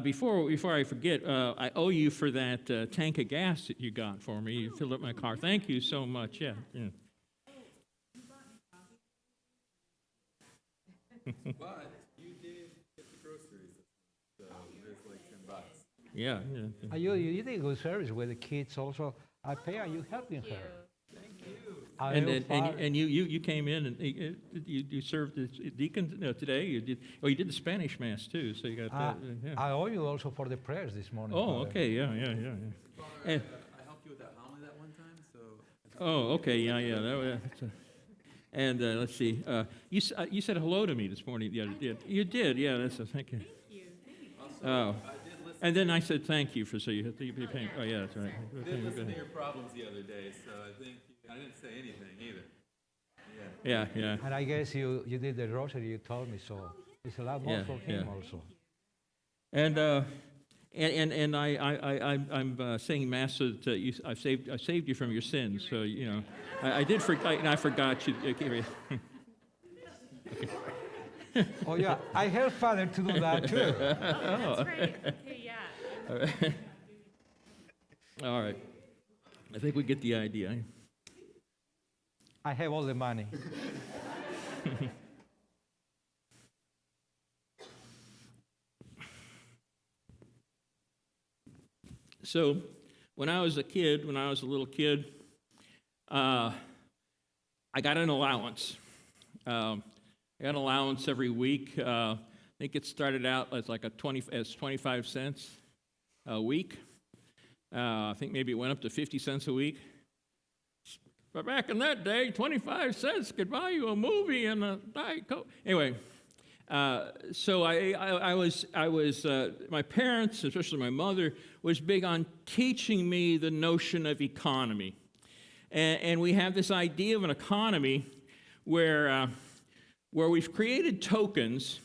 Before I forget, I owe you for that tank of gas that you got for me. You filled up my car. Thank you so much. Yeah. But you did get the groceries, so there's like $10. Yeah. You did good service with the kids also. I pay and you helping her. Thank you. And you came in and you served as deacon today. You did the Spanish mass too. So you got that. Yeah. I owe you also for the prayers this morning. Oh, Father. okay. Yeah. Father, I helped you with that homily that one time, so. Oh, okay. Yeah. And let's see. You said hello to me this morning. Yeah, you did. Yeah, that's a thank you. Also, Oh. I did listen. And then I said thank you for so you have to be paying. Oh, yeah, that's right. I did listen to your problems the other day, so I didn't say anything either. Yeah. And I guess you did the rosary, you told me, so it's a lot more for him also. And I'm saying mass so that I saved you from your sins. So I did forget, and I forgot you. Okay. Oh yeah, I helped Father to do that too. That's right. Okay, yeah. All right. All right. I think we get the idea. I have all the money. So, when I was a little kid, I got an allowance. I got an allowance every week. I think it started out as 25 cents a week. I think maybe it went up to 50 cents a week. But back in that day, 25 cents could buy you a movie and a Diet Coke. Anyway, so I was my parents, especially my mother, was big on teaching me the notion of economy. And we have this idea of an economy where we've created tokens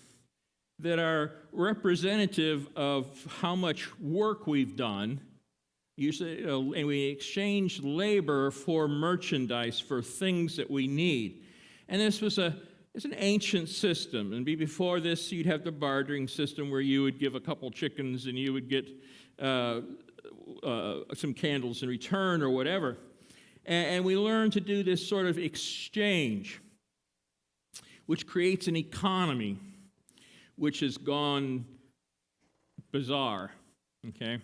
that are representative of how much work we've done. Usually, and we exchange labor for merchandise, for things that we need. And this was it's an ancient system. And before this, you'd have the bartering system where you would give a couple chickens and you would get some candles in return or whatever. And we learned to do this sort of exchange, which creates an economy, which has gone bizarre, okay?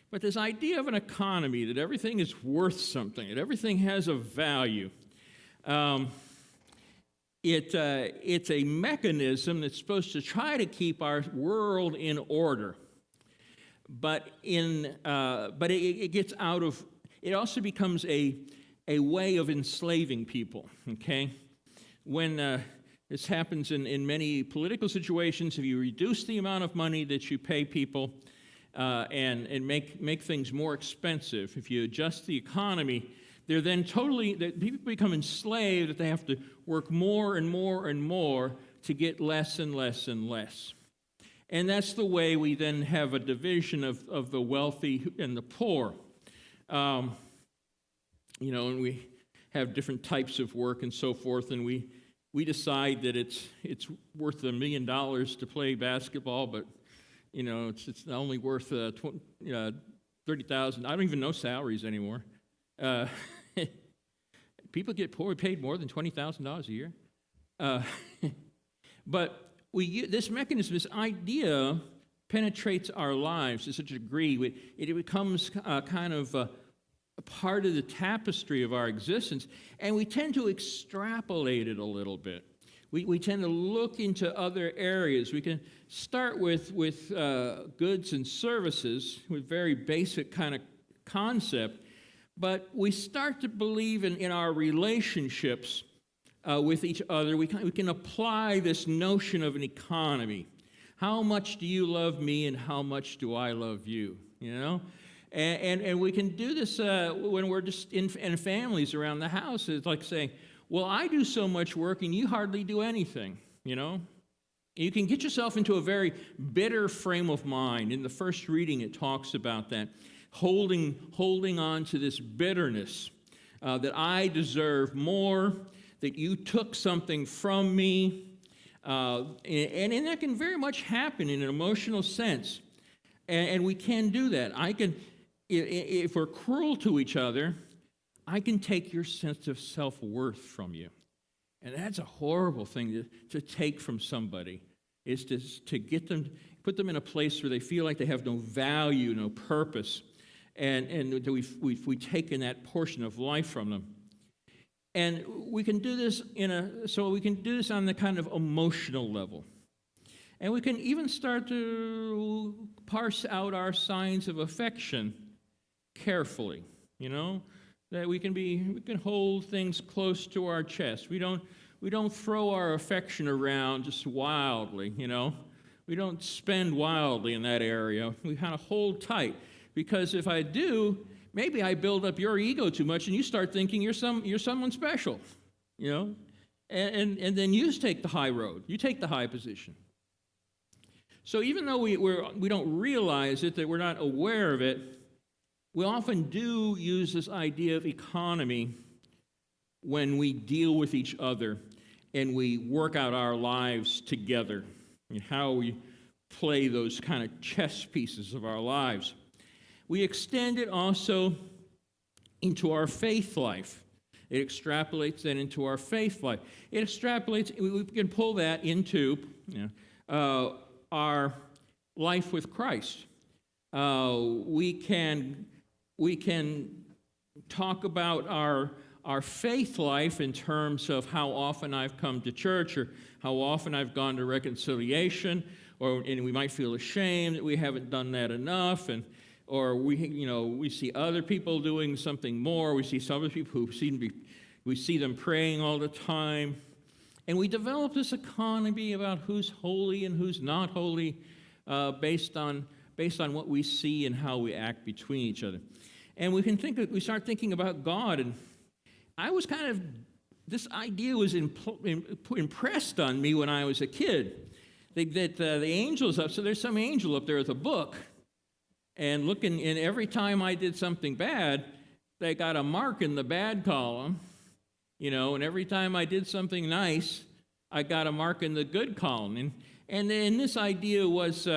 But this idea of an economy, that everything is worth something, that everything has a value, it's a mechanism that's supposed to try to keep our world in order. But it gets out of, it also becomes a way of enslaving people, okay? When this happens in many political situations, if you reduce the amount of money that you pay people, and make things more expensive. If you adjust the economy, they're then people become enslaved, that they have to work more and more and more to get less and less and less. And that's the way we then have a division of the wealthy and the poor. And we have different types of work and so forth, and we decide that it's worth $1 million to play basketball, but it's only worth 30,000. I don't even know salaries anymore. People get paid more than $20,000 a year. But this mechanism, this idea, penetrates our lives to such a degree. It becomes kind of a part of the tapestry of our existence, and we tend to extrapolate it a little bit. We tend to look into other areas. We can start with goods and services, with very basic kind of concept, but we start to believe in our relationships with each other. We can apply this notion of an economy. How much do you love me, and how much do I love you? And we can do this when we're just in families around the house. It's like saying, well, I do so much work and you hardly do anything, You can get yourself into a very bitter frame of mind. In the first reading, it talks about that, holding on to this bitterness, that I deserve more, that you took something from me. And that can very much happen in an emotional sense. And we can do that. If we're cruel to each other, I can take your sense of self-worth from you. And that's a horrible thing to take from somebody, is to get them, put them in a place where they feel like they have no value, no purpose, and we've taken that portion of life from them. And we can do this on the kind of emotional level. And we can even start to parse out our signs of affection carefully, that we can hold things close to our chest. We don't throw our affection around just wildly, We don't spend wildly in that area. We kind of hold tight, because if I do, maybe I build up your ego too much, and you start thinking you're someone special, and then you take the high road. You take the high position. So even though we don't realize it, that we're not aware of it, we often do use this idea of economy when we deal with each other and we work out our lives together, and how we play those kind of chess pieces of our lives. We extend it also into our faith life. It extrapolates then into our faith life. We can pull that into our life with Christ. We can talk about our faith life in terms of how often I've come to church, or how often I've gone to reconciliation, and we might feel ashamed that we haven't done that enough, or we see other people doing something more. We see some other people we see them praying all the time, and we develop this economy about who's holy and who's not holy, based on what we see and how we act between each other. And we start thinking about God, and this idea was impressed on me when I was a kid, that the angel's up, so there's some angel up there with a book, and looking, and every time I did something bad, they got a mark in the bad column, and every time I did something nice, I got a mark in the good column. And then this idea was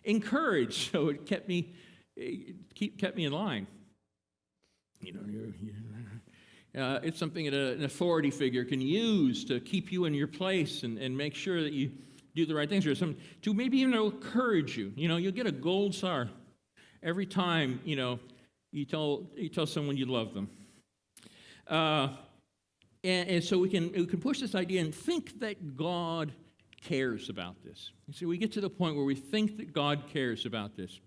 encouraged, so it kept me in line. It's something that an authority figure can use to keep you in your place and make sure that you do the right things, or to maybe even encourage you. You'll get a gold star every time you tell someone you love them. And so we can push this idea and think that God cares about this. You see, we get to the point where we think that God cares about this,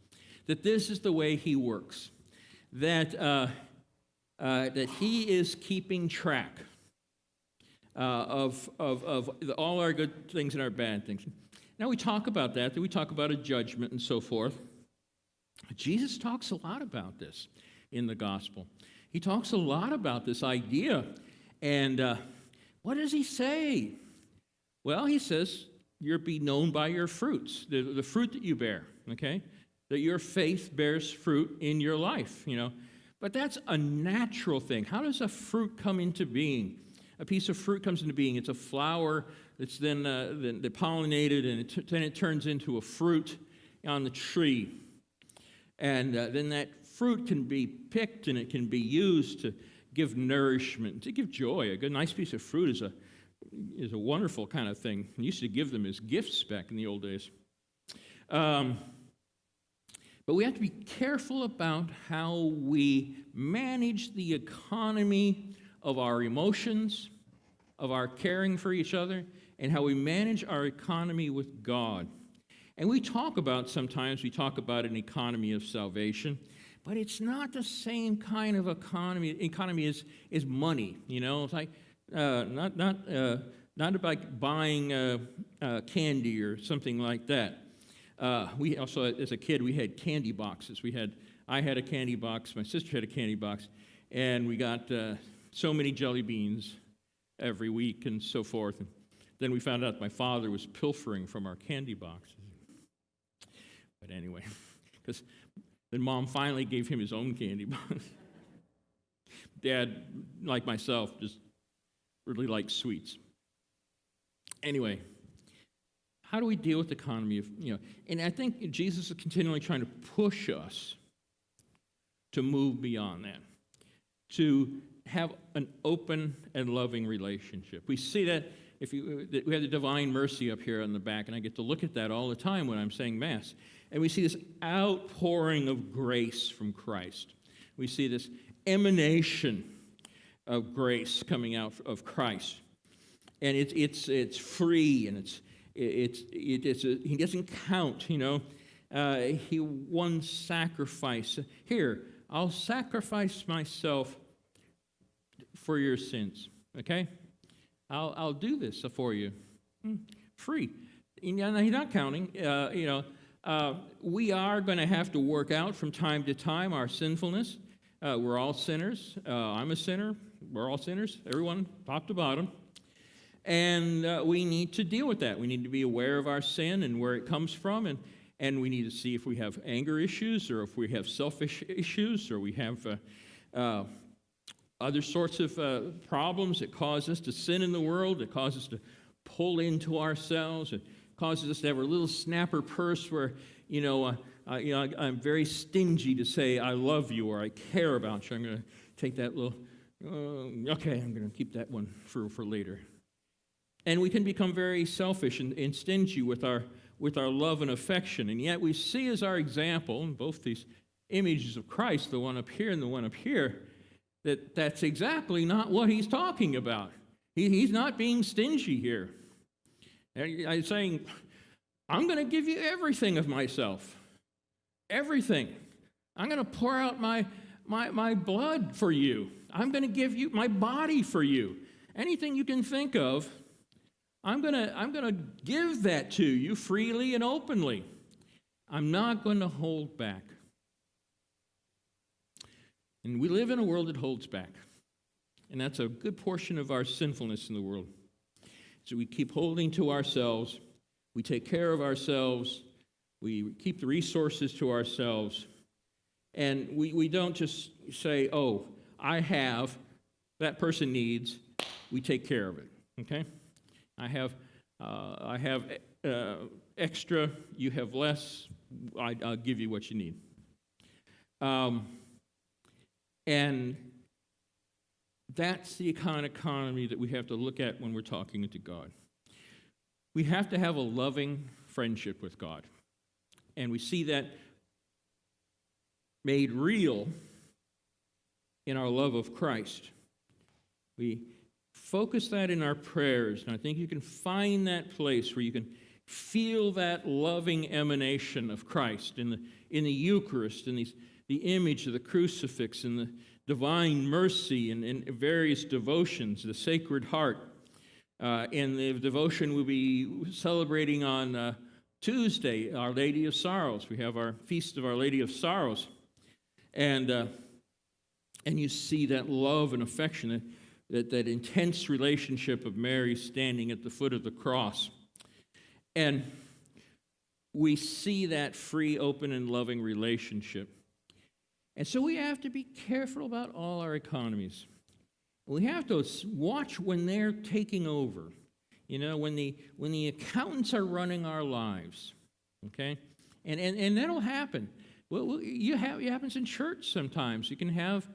that this is the way He works, that He is keeping track of all our good things and our bad things. Now we talk about that we talk about a judgment and so forth. Jesus talks a lot about this in the gospel. He talks a lot about this idea. And what does He say? Well, He says, you'll be known by your fruits, the fruit that you bear, okay? That your faith bears fruit in your life, But that's a natural thing. How does a fruit come into being? A piece of fruit comes into being. It's a flower that's then pollinated, and then it turns into a fruit on the tree. And then that fruit can be picked, and it can be used to give nourishment, to give joy. A good, nice piece of fruit is a wonderful kind of thing. We used to give them as gifts back in the old days. But we have to be careful about how we manage the economy of our emotions, of our caring for each other, and how we manage our economy with God. And sometimes we talk about an economy of salvation, but it's not the same kind of economy. Economy is money, It's like not about buying candy or something like that. We also, as a kid, we had candy boxes. I had a candy box, my sister had a candy box, and we got so many jelly beans every week and so forth. And then we found out my father was pilfering from our candy boxes. But anyway, because then Mom finally gave him his own candy box. Dad, like myself, just really liked sweets. Anyway, how do we deal with the economy of, and I think Jesus is continually trying to push us to move beyond that, to have an open and loving relationship. We see that that we have the divine mercy up here on the back, and I get to look at that all the time when I'm saying Mass. And we see this outpouring of grace from Christ. We see this emanation of grace coming out of Christ. And it's free, and he doesn't count, he won sacrifice. Here, I'll sacrifice myself for your sins, okay? I'll do this for you. Free. He's not counting. We are going to have to work out from time to time our sinfulness. We're all sinners. I'm a sinner. We're all sinners. Everyone, top to bottom. And we need to deal with that. We need to be aware of our sin and where it comes from, and we need to see if we have anger issues, or if we have selfish issues, or we have other sorts of problems that cause us to sin in the world, that cause us to pull into ourselves. It causes us to have a little snapper purse where, I'm very stingy to say I love you or I care about you. I'm going to take that little, okay, I'm going to keep that one for later. And we can become very selfish and stingy with our love and affection. And yet we see as our example in both these images of Christ, the one up here and the one up here, that's exactly not what he's talking about. He's not being stingy here. He's saying, I'm going to give you everything of myself. Everything. I'm going to pour out my blood for you. I'm going to give you my body for you. Anything you can think of, I'm going to give that to you freely and openly. I'm not going to hold back. And we live in a world that holds back. And that's a good portion of our sinfulness in the world. So we keep holding to ourselves. We take care of ourselves. We keep the resources to ourselves. And we don't just say, oh, I have, that person needs, we take care of it. Okay? I have extra, you have less, I'll give you what you need. And that's the kind of economy that we have to look at when we're talking to God. We have to have a loving friendship with God. And we see that made real in our love of Christ. We focus that in our prayers, and I think you can find that place where you can feel that loving emanation of Christ in the Eucharist, in the image of the crucifix, and the divine mercy, and various devotions, the Sacred Heart. And the devotion we'll be celebrating on Tuesday, Our Lady of Sorrows. We have our Feast of Our Lady of Sorrows. And you see that love and affection, that intense relationship of Mary standing at the foot of the cross. And we see that free, open, and loving relationship. And so we have to be careful about all our economies. We have to watch when they're taking over. When the accountants are running our lives, okay? And that'll happen. Well, it happens in church sometimes. You can have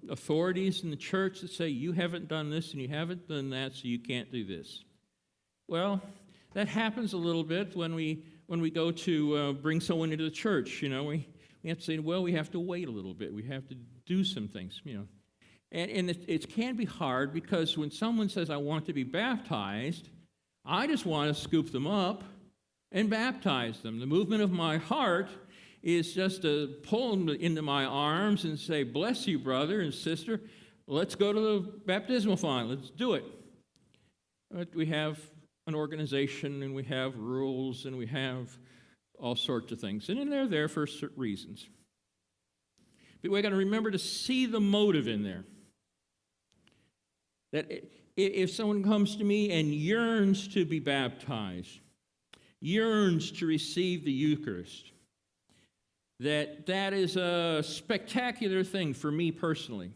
authorities in the church that say, you haven't done this and you haven't done that, so you can't do this. Well, that happens a little bit when we go to bring someone into the church. We have to say, well, we have to wait a little bit. We have to do some things, And it can be hard because when someone says, I want to be baptized, I just want to scoop them up and baptize them. The movement of my heart is just to pull them into my arms and say, bless you, brother and sister. Let's go to the baptismal font. Let's do it. But we have an organization, and we have rules, and we have all sorts of things. And they're there for certain reasons. But we've got to remember to see the motive in there. That if someone comes to me and yearns to be baptized, yearns to receive the Eucharist, that is a spectacular thing for me personally.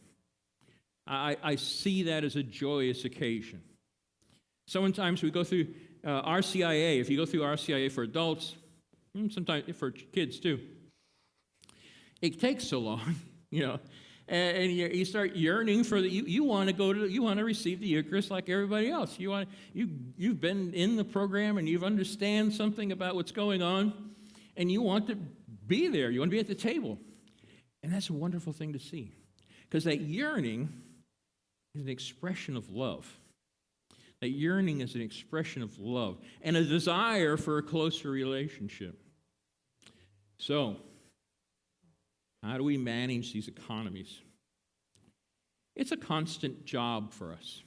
I see that as a joyous occasion. Sometimes we go through RCIA, if you go through RCIA for adults, sometimes for kids too, it takes so long, and you start yearning for you want to receive the Eucharist like everybody else. You've been in the program and you understand something about what's going on, and you want to be there. You want to be at the table, and that's a wonderful thing to see, because that yearning is an expression of love. That yearning is an expression of love and a desire for a closer relationship. So, how do we manage these economies? It's a constant job for us.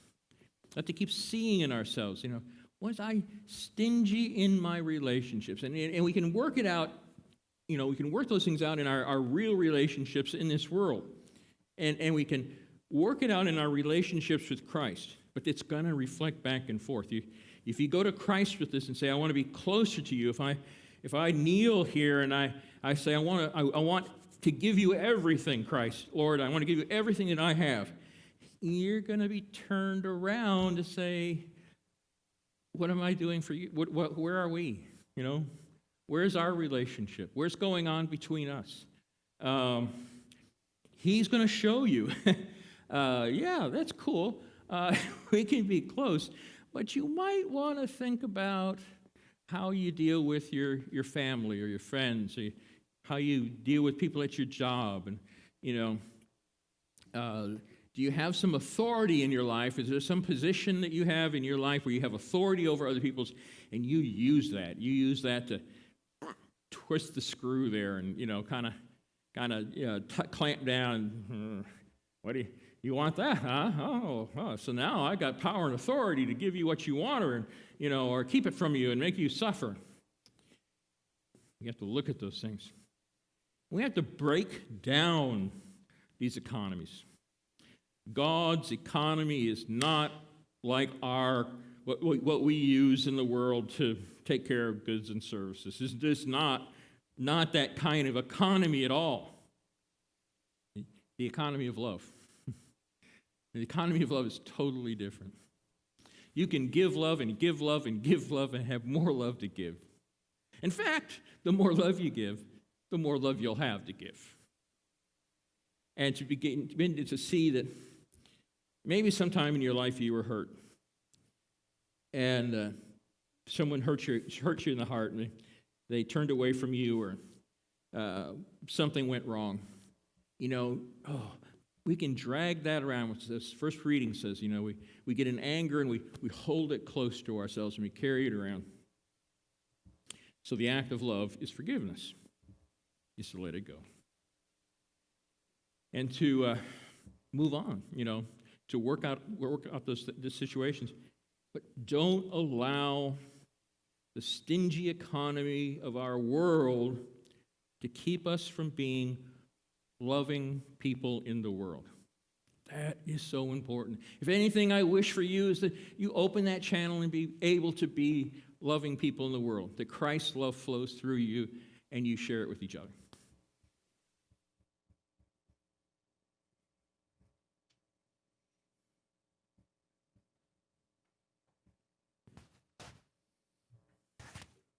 We have to keep seeing in ourselves, was I stingy in my relationships? And we can work it out, we can work those things out in our real relationships in this world. And we can work it out in our relationships with Christ. But it's going to reflect back and forth. If you go to Christ with this and say, I want to be closer to you, if I kneel here and I say, I want to give you everything, Christ, Lord, I want to give you everything that I have, you're going to be turned around to say, what am I doing for you? Where are we? Where's our relationship? Where's going on between us? He's going to show you. Yeah, that's cool. We can be close, but you might want to think about how you deal with your family or your friends, or how you deal with people at your job, and do you have some authority in your life? Is there some position that you have in your life where you have authority over other people's, and you use that? You use that to twist the screw there, and kind of clamp down. What do you want that, huh? Oh, so now I got power and authority to give you what you want, or keep it from you and make you suffer. We have to look at those things. We have to break down these economies. God's economy is not like what we use in the world to take care of goods and services. It's just not that kind of economy at all. The economy of love. The economy of love is totally different. You can give love and give love and give love and have more love to give. In fact, the more love you give, the more love you'll have to give. And to begin to see that maybe sometime in your life you were hurt. And someone hurt you in the heart, and they turned away from you, or something went wrong. We can drag that around, which this first reading says, we get in anger and we hold it close to ourselves and we carry it around. So the act of love is forgiveness. Is to let it go. And to move on, to work out those situations. But don't allow the stingy economy of our world to keep us from being loving people in the world. That is so important. If anything I wish for you is that you open that channel and be able to be loving people in the world, that Christ's love flows through you and you share it with each other.